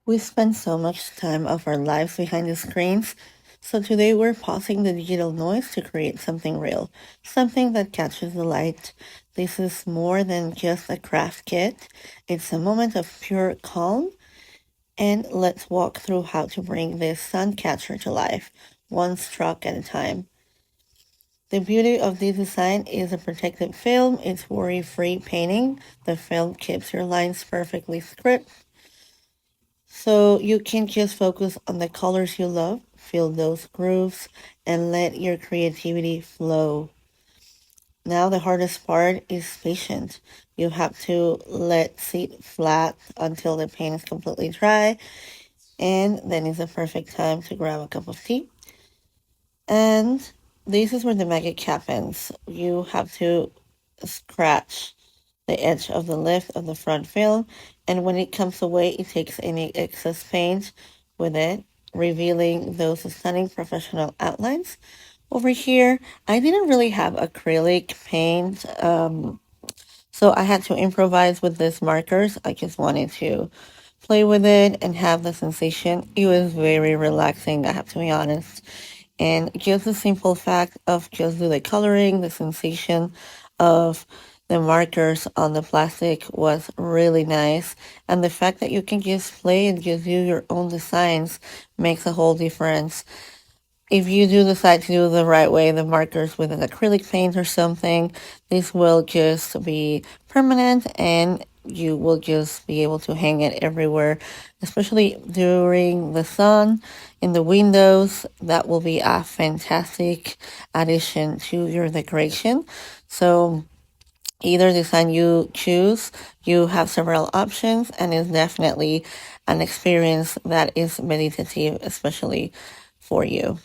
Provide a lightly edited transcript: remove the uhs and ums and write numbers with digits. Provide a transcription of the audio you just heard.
We spend so much time of our lives behind the screens, so today we're pausing the digital noise to create something real, something that catches the light. This is more than just a craft kit, it's a moment of pure calm, and let's walk through how to bring this sun catcher to life, one stroke at a time. The beauty of this design is a protective film, it's worry-free painting. The film keeps your lines perfectly script so you can just focus on the colors you love, feel those grooves, and let your creativity flow. Now the hardest part is patience. You have to let sit flat until the paint is completely dry, and then is the perfect time to grab a cup of tea. And this is where the magic happens. You have to scratch the edge of the lift of the front film, and when it comes away, it takes any excess paint with it, revealing those stunning professional outlines. Over here, I didn't really have acrylic paint, so I had to improvise with these markers. I just wanted to play with it and have the sensation. It was very relaxing, I have to be honest. And just the simple fact of just do the coloring, the sensation of the markers on the plastic was really nice. And the fact that you can just play and just do your own designs makes a whole difference. If you do decide to do the right way, the markers with an acrylic paint or something, this will just be permanent and you will just be able to hang it everywhere, especially during the sun in the windows. That will be a fantastic addition to your decoration. So either design you choose, you have several options, and it's definitely an experience that is meditative, especially for you.